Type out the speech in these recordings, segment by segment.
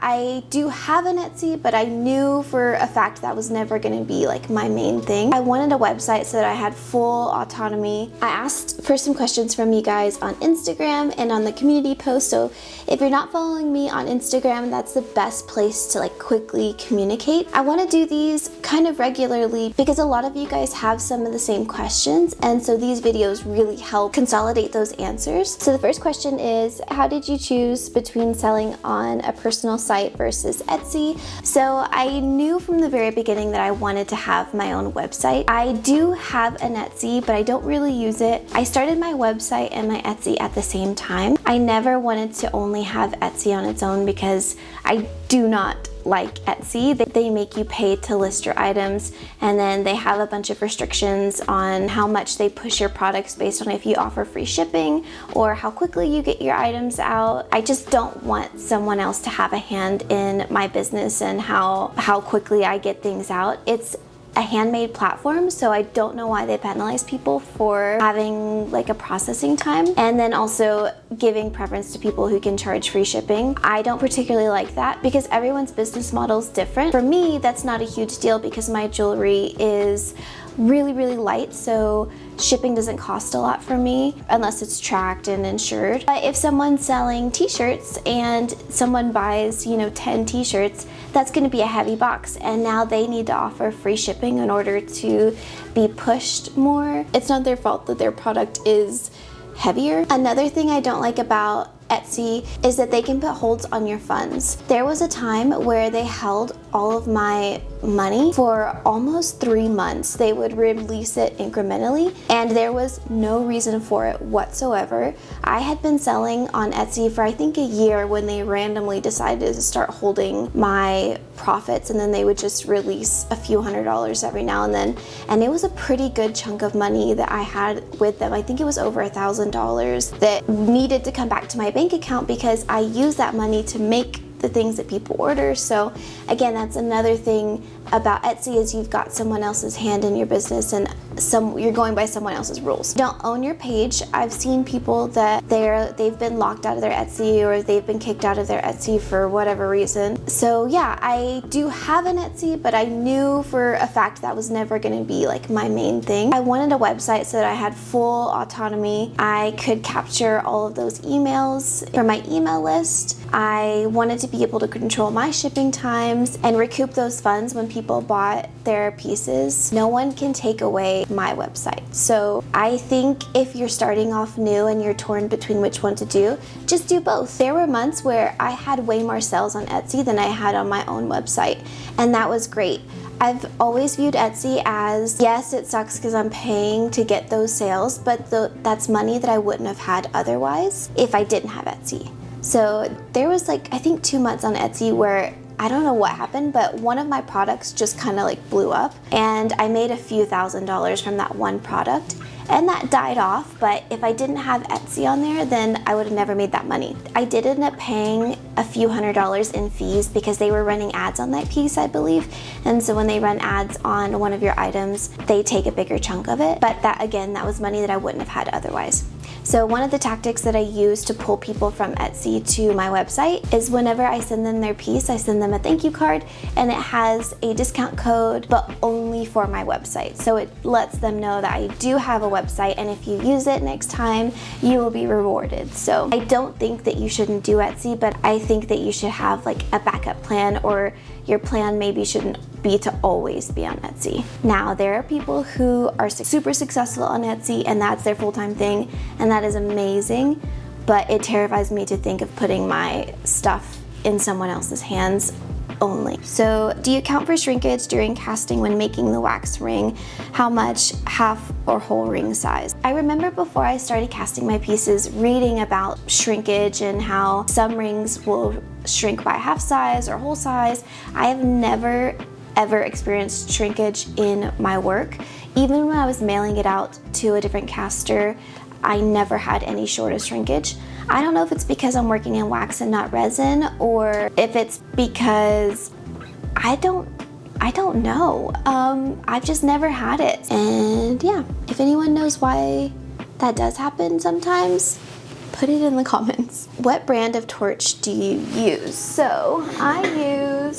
I do have an Etsy, but I knew for a fact that was never going to be like my main thing. I wanted a website so that I had full autonomy. I asked for some questions from you guys on Instagram and on the community post, so if you're not following me on Instagram, that's the best place to like quickly communicate. I want to do these kind of regularly because a lot of you guys have some of the same questions, and so these videos really help consolidate those answers. So the first question is, how did you choose between selling on a personal site versus Etsy? So I knew from the very beginning that I wanted to have my own website. I do have an Etsy, but I don't really use it. I started my website and my Etsy at the same time. I never wanted to only have Etsy on its own because I do not like Etsy. They make you pay to list your items, and then they have a bunch of restrictions on how much they push your products based on if you offer free shipping or how quickly you get your items out. I just don't want someone else to have a hand in my business and how quickly I get things out. It's a handmade platform, so I don't know why they penalize people for having like a processing time, and then also giving preference to people who can charge free shipping. I don't particularly like that because everyone's business model is different. For me, that's not a huge deal because my jewelry is really light, so shipping doesn't cost a lot for me unless it's tracked and insured. But if someone's selling t-shirts and someone buys, 10 t-shirts, that's going to be a heavy box, and now they need to offer free shipping in order to be pushed more. It's not their fault that their product is heavier. Another thing I don't like about Etsy is that they can put holds on your funds. There was a time where they held all of my money for almost 3 months. They would release it incrementally, and there was no reason for it whatsoever. I had been selling on Etsy for I think a year when they randomly decided to start holding my profits, and then they would just release a few $100s every now and then, and it was a pretty good chunk of money that I had with them. I think it was over $1,000 that needed to come back to my bank account because I used that money to make the things that people order. So again, that's another thing about Etsy, is you've got someone else's hand in your business and you're going by someone else's rules. You don't own your page. I've seen people that they've been locked out of their Etsy, or they've been kicked out of their Etsy for whatever reason. So yeah, I do have an Etsy, but I knew for a fact that was never going to be like my main thing. I wanted a website so that I had full autonomy. I could capture all of those emails for my email list. I wanted to be able to control my shipping times and recoup those funds when people bought their pieces. No one can take away my website. So I think if you're starting off new and you're torn between which one to do, just do both. There were months where I had way more sales on Etsy than I had on my own website, and that was great. I've always viewed Etsy as, yes, it sucks because I'm paying to get those sales, but that's money that I wouldn't have had otherwise if I didn't have Etsy. So there was like, I think 2 months on Etsy where I don't know what happened, but one of my products just kind of like blew up, and I made a few $1,000s from that one product, and that died off. But if I didn't have Etsy on there, then I would have never made that money. I did end up paying a few $100s in fees because they were running ads on that piece, I believe. And so when they run ads on one of your items, they take a bigger chunk of it. But that, again, that was money that I wouldn't have had otherwise. So one of the tactics that I use to pull people from Etsy to my website is whenever I send them their piece, I send them a thank you card, and it has a discount code, but only for my website. So it lets them know that I do have a website, and if you use it next time, you will be rewarded. So I don't think that you shouldn't do Etsy, but I think that you should have like a backup plan, or your plan maybe shouldn't be to always be on Etsy. Now, there are people who are super successful on Etsy and that's their full-time thing, and that is amazing, but it terrifies me to think of putting my stuff in someone else's hands only. So, do you account for shrinkage during casting when making the wax ring? How much, half or whole ring size? I remember before I started casting my pieces reading about shrinkage and how some rings will shrink by half size or whole size. I have never ever experienced shrinkage in my work. Even when I was mailing it out to a different caster, I never had any sort of shrinkage. I don't know if it's because I'm working in wax and not resin, or if it's because I don't know. I've just never had it. And yeah, if anyone knows why that does happen sometimes, Put it in the comments. What brand of torch do you use? So I'm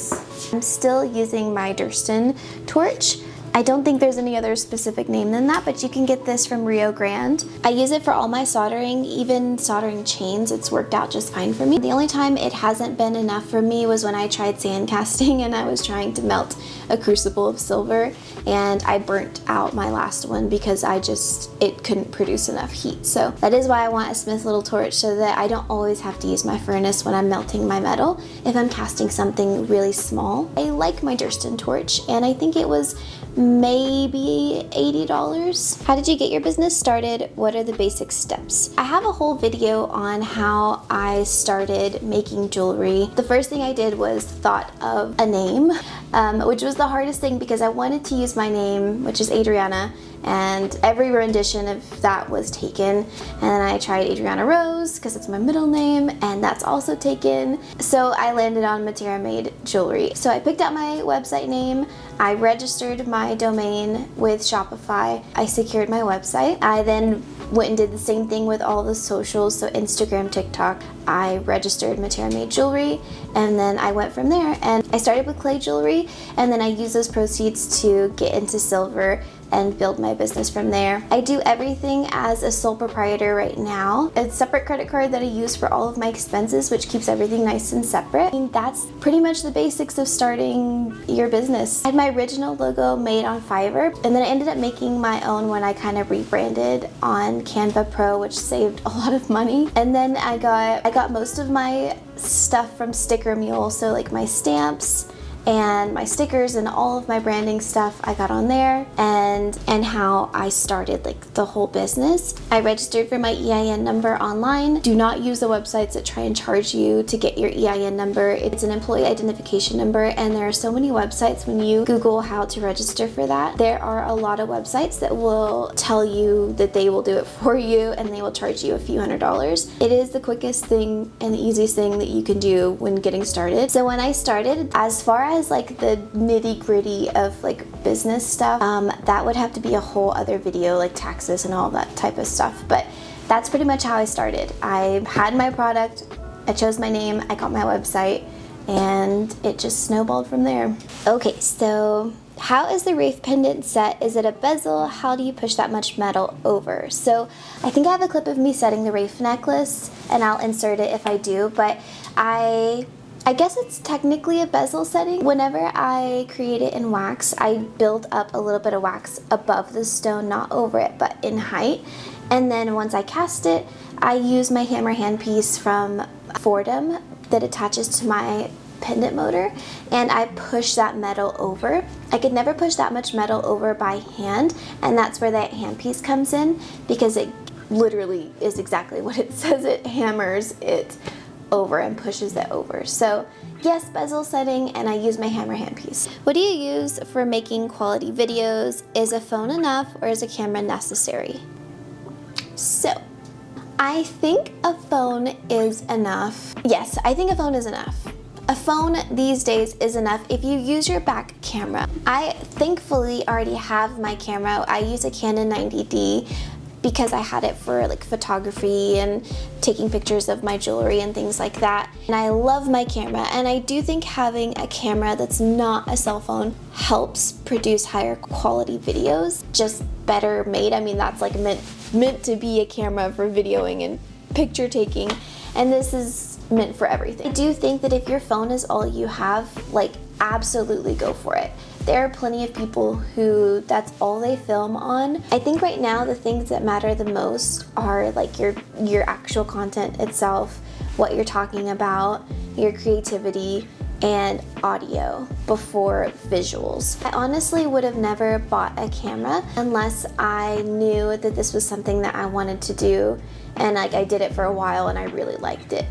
still using my Durston torch. I don't think there's any other specific name than that, but you can get this from Rio Grande. I use it for all my soldering, even soldering chains. It's worked out just fine for me. The only time it hasn't been enough for me was when I tried sand casting and I was trying to melt a crucible of silver, and I burnt out my last one because it couldn't produce enough heat. So that is why I want a Smith little torch, so that I don't always have to use my furnace when I'm melting my metal if I'm casting something really small. I like my Durston torch, and I think it was maybe $80. How did you get your business started? What are the basic steps? I have a whole video on how I started making jewelry. The first thing I did was thought of a name, which was the hardest thing because I wanted to use my name, which is Adriana, and every rendition of that was taken. And then I tried Adriana Rose because it's my middle name, and that's also taken. So I landed on Matera Made Jewelry. So I picked out my website name, I registered my domain with Shopify, I secured my website. I then went and did the same thing with all the socials, so Instagram, TikTok. I registered Matera Made Jewelry, and then I went from there. And I started with clay jewelry, and then I used those proceeds to get into silver and build my business from there. I do everything as a sole proprietor right now. It's a separate credit card that I use for all of my expenses, which keeps everything nice and separate. I mean, that's pretty much the basics of starting your business. I had my original logo made on Fiverr, and then I ended up making my own when I kind of rebranded on Canva Pro, which saved a lot of money. And then I got most of my stuff from Sticker Mule, so like my stamps and my stickers and all of my branding stuff I got on there, and how I started like the whole business. I registered for my EIN number online. Do not use the websites that try and charge you to get your EIN number. It's an employee identification number, and there are so many websites. When you Google how to register for that, there are a lot of websites that will tell you that they will do it for you and they will charge you a few $100s. It is the quickest thing and the easiest thing that you can do when getting started. So when I started, as far as like the nitty-gritty of like business stuff, that would have to be a whole other video, like taxes and all that type of stuff. But that's pretty much how I started. I had my product, I chose my name, I got my website, and it just snowballed from there. Okay, so how is the wreath pendant set? Is it a bezel? How do you push that much metal over? So I think I have a clip of me setting the wreath necklace, and I'll insert it if I do, but I guess it's technically a bezel setting. Whenever I create it in wax, I build up a little bit of wax above the stone, not over it, but in height. And then once I cast it, I use my hammer handpiece from Fordham that attaches to my pendant motor, and I push that metal over. I could never push that much metal over by hand, and that's where that handpiece comes in, because it literally is exactly what it says. It hammers it over and pushes it over. So yes, bezel setting, and I use my hammer handpiece. What do you use for making quality videos? Is a phone enough, or is a camera necessary? So I think a phone is enough. Yes, I think a phone is enough. A phone these days is enough if you use your back camera. I thankfully already have my camera. I use a Canon 90D because I had it for like photography and taking pictures of my jewelry and things like that. And I love my camera, and I do think having a camera that's not a cell phone helps produce higher quality videos, just better made. I mean, that's like meant to be a camera for videoing and picture taking, and this is meant for everything. I do think that if your phone is all you have, like, absolutely go for it. There are plenty of people who that's all they film on. I think right now the things that matter the most are like your actual content itself, what you're talking about, your creativity, and audio before visuals. I honestly would have never bought a camera unless I knew that this was something that I wanted to do, and like I did it for a while and I really liked it.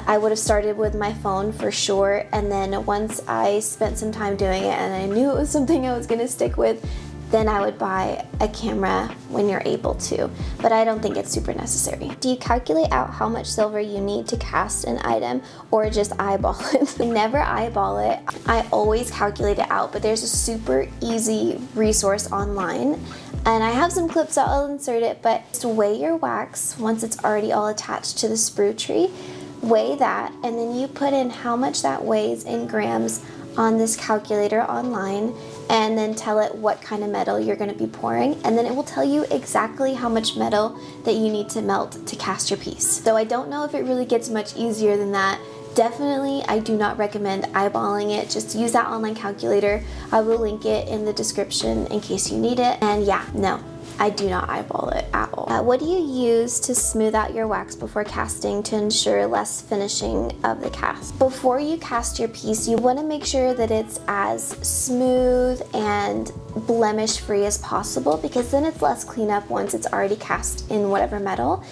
I would have started with my phone for sure, and then once I spent some time doing it and I knew it was something I was gonna stick with, then I would buy a camera when you're able to, but I don't think it's super necessary. Do you calculate out how much silver you need to cast an item, or just eyeball it? Never eyeball it. I always calculate it out, but there's a super easy resource online And I have some clips, so I'll insert it, but just weigh your wax once it's already all attached to the sprue tree. Weigh that, and then you put in how much that weighs in grams on this calculator online, and then tell it what kind of metal you're going to be pouring, and then it will tell you exactly how much metal that you need to melt to cast your piece. So I don't know if it really gets much easier than that. Definitely, I do not recommend eyeballing it. Just use that online calculator. I will link it in the description in case you need it. And yeah, no, I do not eyeball it at all. What do you use to smooth out your wax before casting to ensure less finishing of the cast? Before you cast your piece, you want to make sure that it's as smooth and blemish free as possible, because then it's less cleanup once it's already cast in whatever metal.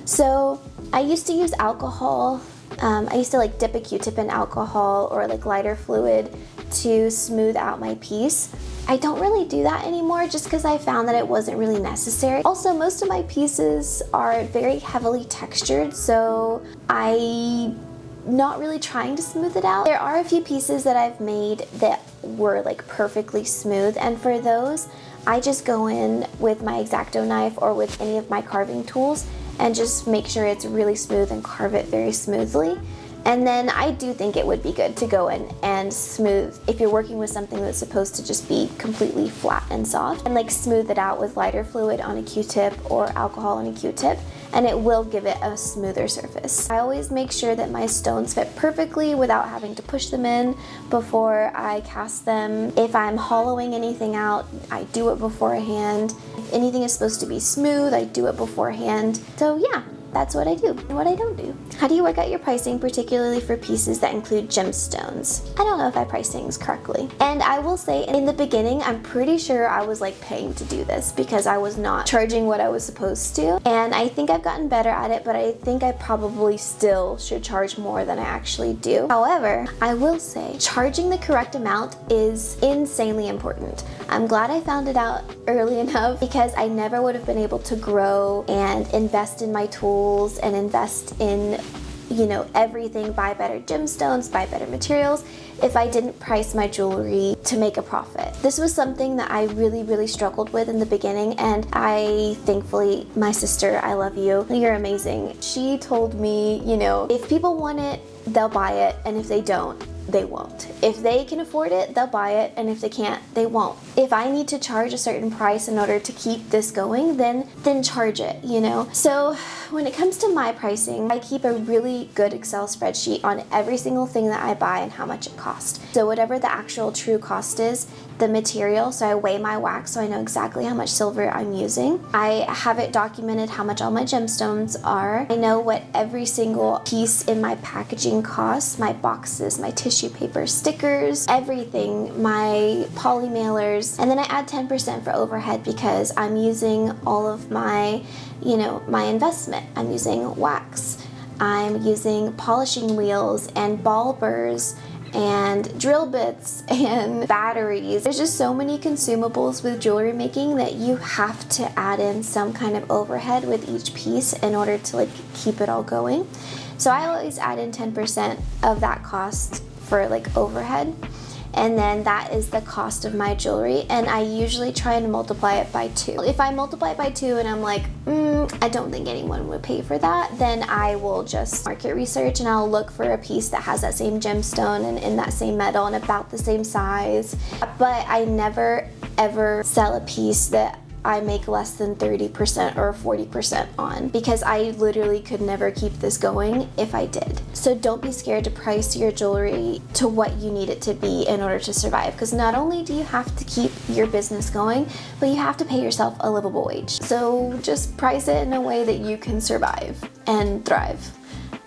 So I used to use alcohol. I used to like dip a Q-tip in alcohol or like lighter fluid to smooth out my piece. I don't really do that anymore just because I found that it wasn't really necessary. Also, most of my pieces are very heavily textured, so I'm not really trying to smooth it out. There are a few pieces that I've made that were like perfectly smooth, and for those, I just go in with my X-Acto knife or with any of my carving tools and just make sure it's really smooth and carve it very smoothly. And then I do think it would be good to go in and smooth, if you're working with something that's supposed to just be completely flat and soft, and like smooth it out with lighter fluid on a Q-tip or alcohol on a Q-tip, and it will give it a smoother surface. I always make sure that my stones fit perfectly without having to push them in before I cast them. If I'm hollowing anything out, I do it beforehand. If anything is supposed to be smooth, I do it beforehand. So yeah, that's what I do and what I don't do. How do you work out your pricing, particularly for pieces that include gemstones? I don't know if I price things correctly. And I will say, in the beginning, I'm pretty sure I was like paying to do this because I was not charging what I was supposed to. And I think I've gotten better at it, but I think I probably still should charge more than I actually do. However, I will say charging the correct amount is insanely important. I'm glad I found it out early enough, because I never would have been able to grow and invest in my tools and invest in, you know, everything, buy better gemstones, buy better materials, if I didn't price my jewelry to make a profit. This was something that I really struggled with in the beginning, and thankfully, my sister, I love you, you're amazing. She told me, you know, if people want it, they'll buy it, and if they don't, they won't. If they can afford it, they'll buy it, and if they can't, they won't. If I need to charge a certain price in order to keep this going, then charge it, you know? So when it comes to my pricing, I keep a really good Excel spreadsheet on every single thing that I buy and how much it costs. So whatever the actual true cost is, the material, so I weigh my wax so I know exactly how much silver I'm using. I have it documented how much all my gemstones are. I know what every single piece in my packaging costs, my boxes, my tissue paper, stickers, everything, my poly mailers, and then I add 10% for overhead because I'm using all of my, you know, my investment. I'm using wax, I'm using polishing wheels and ball burrs and drill bits and batteries. There's just so many consumables with jewelry making that you have to add in some kind of overhead with each piece in order to like keep it all going. So I always add in 10% of that cost for like overhead, and then that is the cost of my jewelry, and I usually try and multiply it by 2. If I multiply it by 2 and I'm like, I don't think anyone would pay for that, then I will just market research and I'll look for a piece that has that same gemstone and in that same metal and about the same size. But I never ever sell a piece that I make less than 30% or 40% on, because I literally could never keep this going if I did. So don't be scared to price your jewelry to what you need it to be in order to survive, because not only do you have to keep your business going, but you have to pay yourself a livable wage. So just price it in a way that you can survive and thrive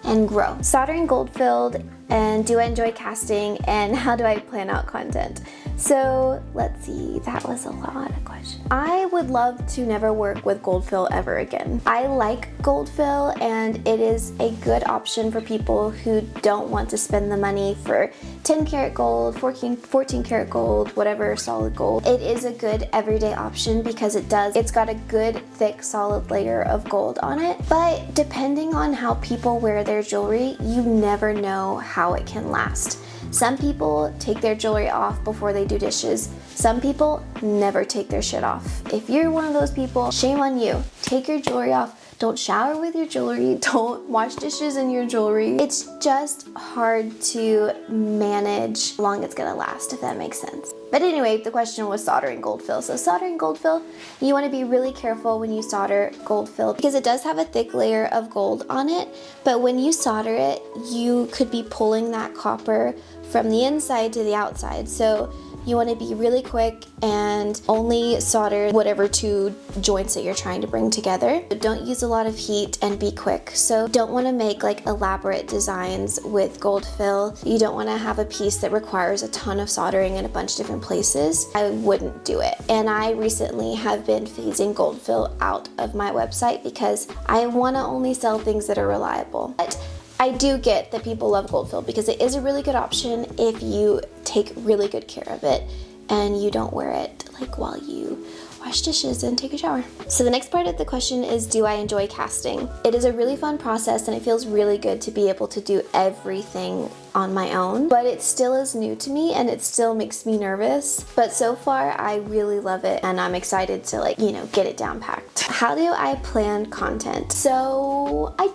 and grow. Soldering gold filled, and do I enjoy casting, and how do I plan out content? So let's see, that was a lot of questions. I would love to never work with gold fill ever again. I like gold fill, and it is a good option for people who don't want to spend the money for 10 karat gold, 14 karat gold, whatever solid gold. It is a good everyday option because it's got a good thick solid layer of gold on it. But depending on how people wear their jewelry, you never know how it can last. Some people take their jewelry off before they do dishes. Some people never take their shit off. If you're one of those people, shame on you. Take your jewelry off. Don't shower with your jewelry. Don't wash dishes in your jewelry. It's just hard to manage how long it's gonna last, if that makes sense. But anyway, the question was soldering gold fill. So soldering gold fill, you wanna be really careful when you solder gold fill because it does have a thick layer of gold on it, but when you solder it, you could be pulling that copper from the inside to the outside. So you want to be really quick and only solder whatever two joints that you're trying to bring together. But don't use a lot of heat and be quick. So don't want to make like elaborate designs with gold fill. You don't want to have a piece that requires a ton of soldering in a bunch of different places. I wouldn't do it. And I recently have been phasing gold fill out of my website because I want to only sell things that are reliable. But I do get that people love gold fill because it is a really good option if you take really good care of it and you don't wear it like while you wash dishes and take a shower. So the next part of the question is, do I enjoy casting? It is a really fun process and it feels really good to be able to do everything on my own, but it still is new to me and it still makes me nervous. But so far I really love it and I'm excited to get it down packed. How do I plan content? So I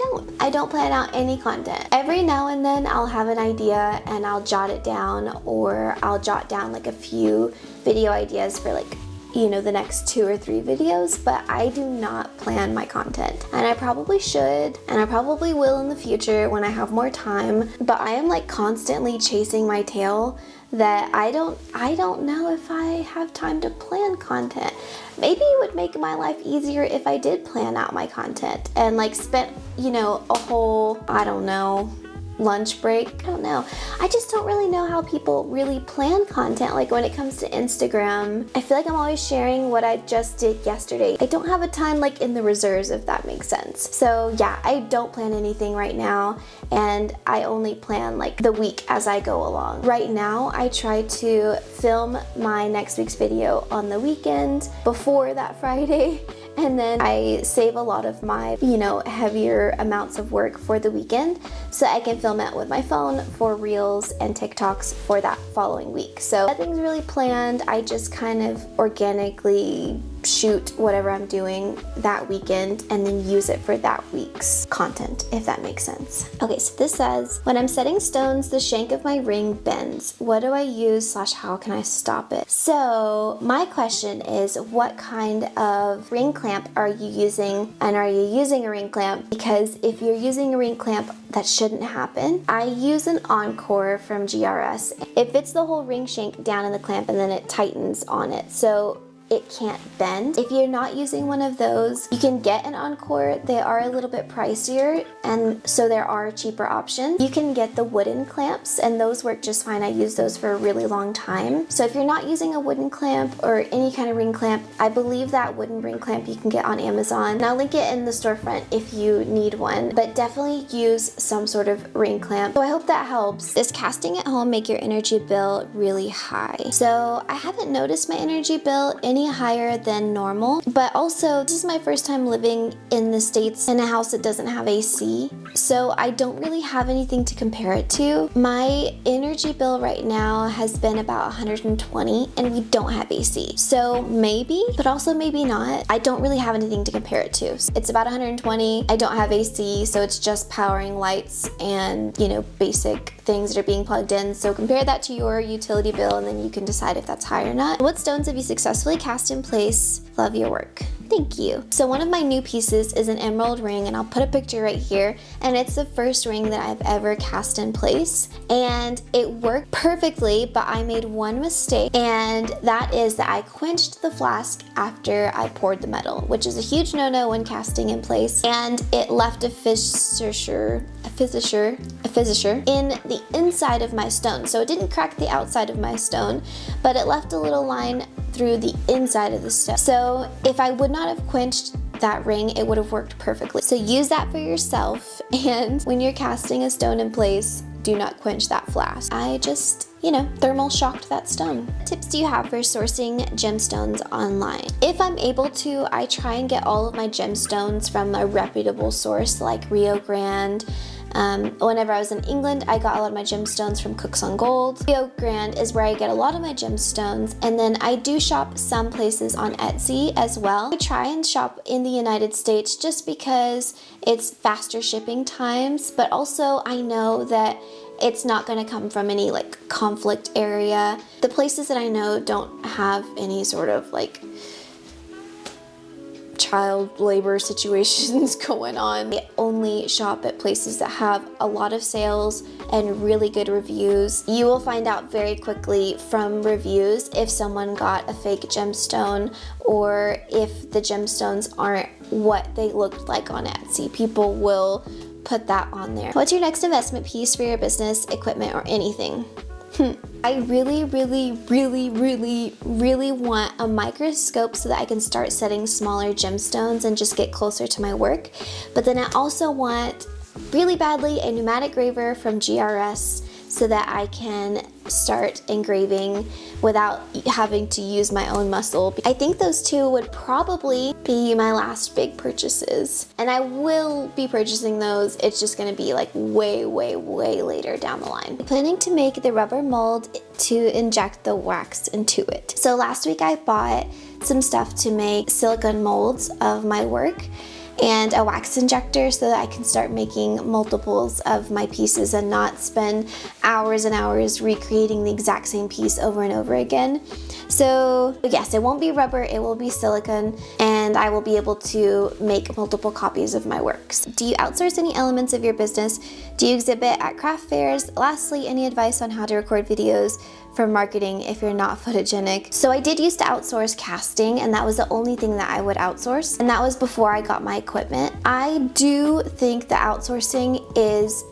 don't plan out any content. Every now and then I'll have an idea and I'll jot it down, or I'll jot down like a few video ideas for the next 2 or 3 videos, but I do not plan my content. And I probably should, and I probably will in the future when I have more time, but I am constantly chasing my tail that I don't know if I have time to plan content. Maybe it would make my life easier if I did plan out my content and spent, a whole, lunch break. I don't know. I just don't really know how people really plan content. When it comes to Instagram, I feel like I'm always sharing what I just did yesterday. I don't have a ton in the reserves, if that makes sense. So yeah, I don't plan anything right now, and I only plan the week as I go along. Right now, I try to film my next week's video on the weekend before that Friday, and then I save a lot of my, heavier amounts of work for the weekend so I can film it with my phone for Reels and TikToks for that following week. So nothing's really planned. I just kind of organically shoot whatever I'm doing that weekend and then use it for that week's content, if that makes sense. Okay, so this says, when I'm setting stones, the shank of my ring bends. What do I use / how can I stop it? So my question is, what kind of ring clamp are you using, and are you using a ring clamp? Because if you're using a ring clamp, that shouldn't happen. I use an Encore from GRS. It fits the whole ring shank down in the clamp and then it tightens on it, so it can't bend. If you're not using one of those, you can get an Encore. They are a little bit pricier, and so there are cheaper options. You can get the wooden clamps, and those work just fine. I use those for a really long time. So if you're not using a wooden clamp or any kind of ring clamp, I believe that wooden ring clamp you can get on Amazon. And I'll link it in the storefront if you need one, but definitely use some sort of ring clamp. So I hope that helps. Does casting at home make your energy bill really high? So I haven't noticed my energy bill any higher than normal, but also this is my first time living in the States in a house that doesn't have AC, so I don't really have anything to compare it to. My energy bill right now has been about 120 and we don't have AC, so maybe, but also maybe not. I don't really have anything to compare it to. It's about 120. I don't have AC, so it's just powering lights and basic things that are being plugged in. So compare that to your utility bill and then you can decide if that's high or not. What stones have you successfully cast in place? Love your work. Thank you. So one of my new pieces is an emerald ring, and I'll put a picture right here, and it's the first ring that I've ever cast in place, and it worked perfectly, but I made one mistake, and that is that I quenched the flask after I poured the metal, which is a huge no-no when casting in place, and it left a fissure in the inside of my stone. So it didn't crack the outside of my stone, but it left a little line through the inside of the stone. So if I would not have quenched that ring, it would have worked perfectly. So use that for yourself, and when you're casting a stone in place, do not quench that flask. I just, thermal shocked that stone. What tips do you have for sourcing gemstones online? If I'm able to, I try and get all of my gemstones from a reputable source like Rio Grande, Whenever I was in England, I got a lot of my gemstones from Cooks on Gold. Rio Grande is where I get a lot of my gemstones, and then I do shop some places on Etsy as well. I try and shop in the United States just because it's faster shipping times, but also I know that it's not going to come from any like conflict area. The places that I know don't have any sort of like child labor situations going on. I only shop at places that have a lot of sales and really good reviews. You will find out very quickly from reviews if someone got a fake gemstone or if the gemstones aren't what they looked like on Etsy. People will put that on there. What's your next investment piece for your business, equipment, or anything? I really want a microscope so that I can start setting smaller gemstones and just get closer to my work. But then I also want really badly a pneumatic graver from GRS so that I can start engraving without having to use my own muscle. I think those two would probably be my last big purchases. And I will be purchasing those. It's just gonna be like way later down the line. I'm planning to make the rubber mold to inject the wax into it. So last week I bought some stuff to make silicone molds of my work and a wax injector so that I can start making multiples of my pieces and not spend hours and hours recreating the exact same piece over and over again. So yes, it won't be rubber, it will be silicone, and I will be able to make multiple copies of my works. Do you outsource any elements of your business? Do you exhibit at craft fairs? Lastly, any advice on how to record videos for marketing if you're not photogenic? So I did used to outsource casting, and that was the only thing that I would outsource, and that was before I got my equipment. I do think that outsourcing is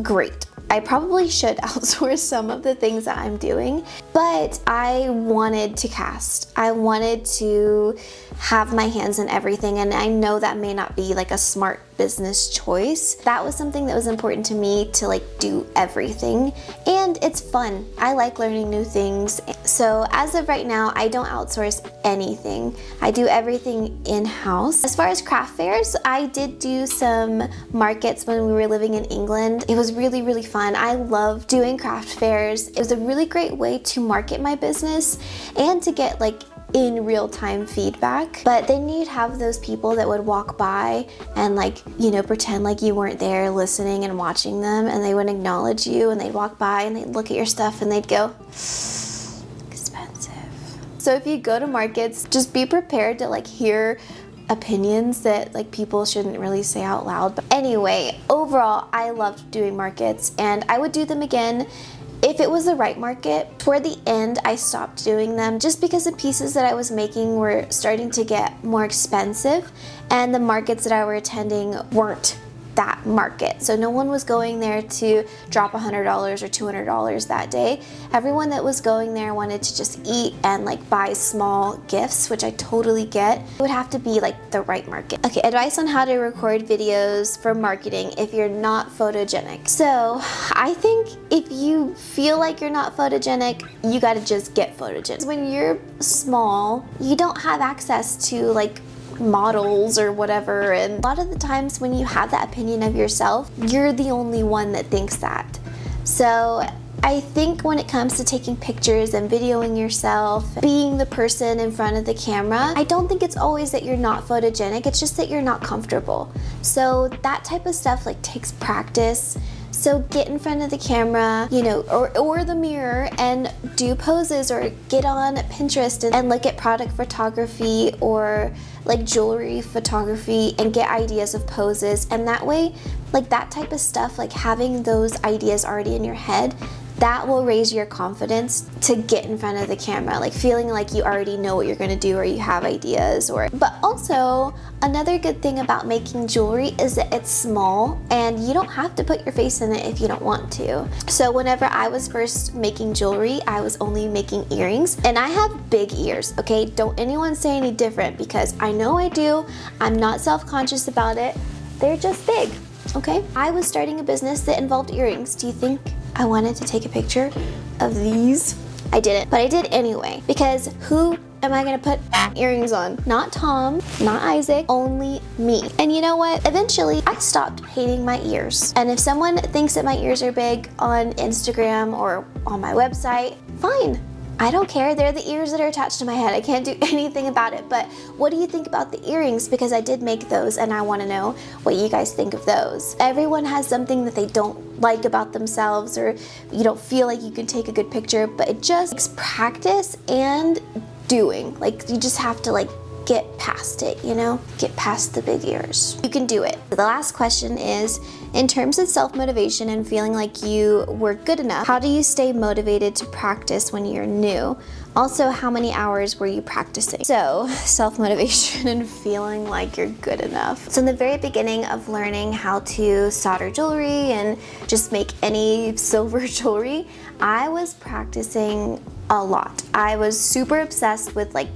great. I probably should outsource some of the things that I'm doing, but I wanted to cast. I wanted to have my hands in everything, and I know that may not be like a smart business choice. That was something that was important to me, to like do everything, and it's fun. I like learning new things. So as of right now, I don't outsource anything. I do everything in-house. As far as craft fairs, I did do some markets when we were living in England. It was really fun. I love doing craft fairs. It was a really great way to market my business and to get like in real-time feedback. But then you'd have those people that would walk by and like, you know, pretend like you weren't there listening and watching them, and they wouldn't acknowledge you, and they'd walk by and they'd look at your stuff and they'd go, expensive. So if you go to markets, just be prepared to like hear opinions that like people shouldn't really say out loud. But anyway, overall, I loved doing markets, and I would do them again if it was the right market. Toward the end, I stopped doing them just because the pieces that I was making were starting to get more expensive, and the markets that I were attending weren't that market. So no one was going there to drop $100 or $200 that day. Everyone that was going there wanted to just eat and like buy small gifts, which I totally get. It would have to be like the right market. Okay, advice on how to record videos for marketing if you're not photogenic. So I think if you feel like you're not photogenic, you gotta just get photogenic. When you're small, you don't have access to like models or whatever, and a lot of the times when you have that opinion of yourself, you're the only one that thinks that. So I think when it comes to taking pictures and videoing yourself, being the person in front of the camera, I don't think it's always that you're not photogenic, it's just that you're not comfortable. So that type of stuff like takes practice. So get in front of the camera, you know, or the mirror, and do poses, or get on Pinterest and look at product photography or like jewelry photography and get ideas of poses. And that way, like that type of stuff, like having those ideas already in your head, that will raise your confidence to get in front of the camera, like feeling like you already know what you're gonna do, or you have ideas. But also, another good thing about making jewelry is that it's small and you don't have to put your face in it if you don't want to. So whenever I was first making jewelry, I was only making earrings, and I have big ears, okay? Don't anyone say any different, because I know I do. I'm not self-conscious about it. They're just big, okay? I was starting a business that involved earrings. Do you think I wanted to take a picture of these? I didn't, but I did anyway, because who am I gonna put earrings on? Not Tom, not Isaac, only me. And you know what? Eventually, I stopped hating my ears. And if someone thinks that my ears are big on Instagram or on my website, fine. I don't care. They're the ears that are attached to my head. I can't do anything about it. But what do you think about the earrings? Because I did make those and I want to know what you guys think of those. Everyone has something that they don't like about themselves, or you don't feel like you can take a good picture, but it just takes practice and doing. Like, you just have to like get past it, you know? Get past the big ears. You can do it. The last question is, in terms of self-motivation and feeling like you were good enough, how do you stay motivated to practice when you're new? Also, how many hours were you practicing? So, self-motivation and feeling like you're good enough. So in the very beginning of learning how to solder jewelry and just make any silver jewelry, I was practicing a lot. I was super obsessed with like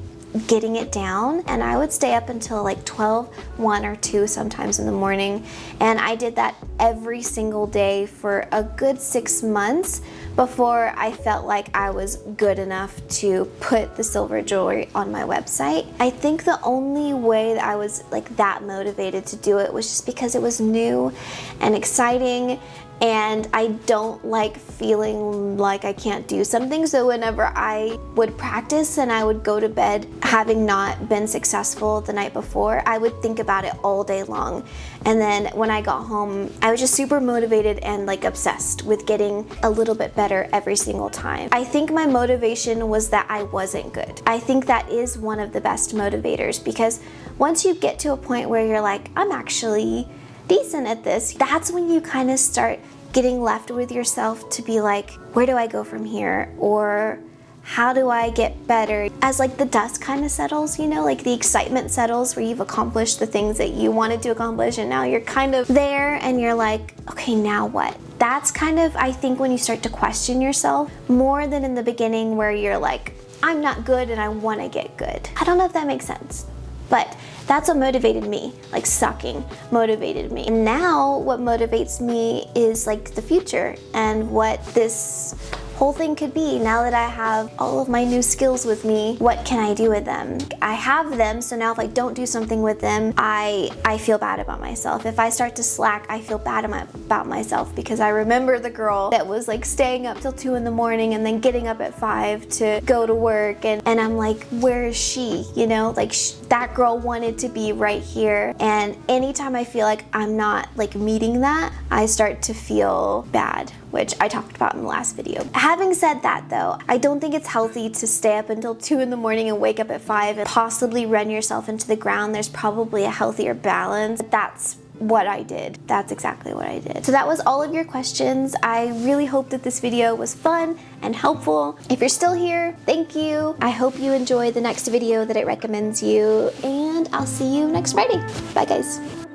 getting it down, and I would stay up until like 12, 1 or 2 sometimes in the morning, and I did that every single day for a good 6 months before I felt like I was good enough to put the silver jewelry on my website. I think the only way that I was like that motivated to do it was just because it was new and exciting, and I don't like feeling like I can't do something. So whenever I would practice and I would go to bed having not been successful the night before, I would think about it all day long. And then when I got home, I was just super motivated and like obsessed with getting a little bit better every single time. I think my motivation was that I wasn't good. I think that is one of the best motivators, because once you get to a point where you're like, I'm actually decent at this, that's when you kind of start getting left with yourself to be like, where do I go from here? Or how do I get better? As like the dust kind of settles, you know, like the excitement settles where you've accomplished the things that you wanted to accomplish, and now you're kind of there and you're like, okay, now what? That's kind of, I think, when you start to question yourself more than in the beginning where you're like, I'm not good and I want to get good. I don't know if that makes sense, but that's what motivated me. Like, sucking motivated me. And now what motivates me is like the future and what this whole thing could be. Now that I have all of my new skills with me, what can I do with them? I have them, so now if I don't do something with them, I feel bad about myself. If I start to slack, I feel bad about myself, because I remember the girl that was like staying up till 2 in the morning and then getting up at 5 to go to work, and I'm like, where is she? You know, like that girl wanted to be right here, and anytime I feel like I'm not like meeting that, I start to feel bad, which I talked about in the last video. Having said that though, I don't think it's healthy to stay up until 2 in the morning and wake up at 5 and possibly run yourself into the ground. There's probably a healthier balance. That's what I did. That's exactly what I did. So that was all of your questions. I really hope that this video was fun and helpful. If you're still here, thank you. I hope you enjoy the next video that it recommends you, and I'll see you next Friday. Bye guys.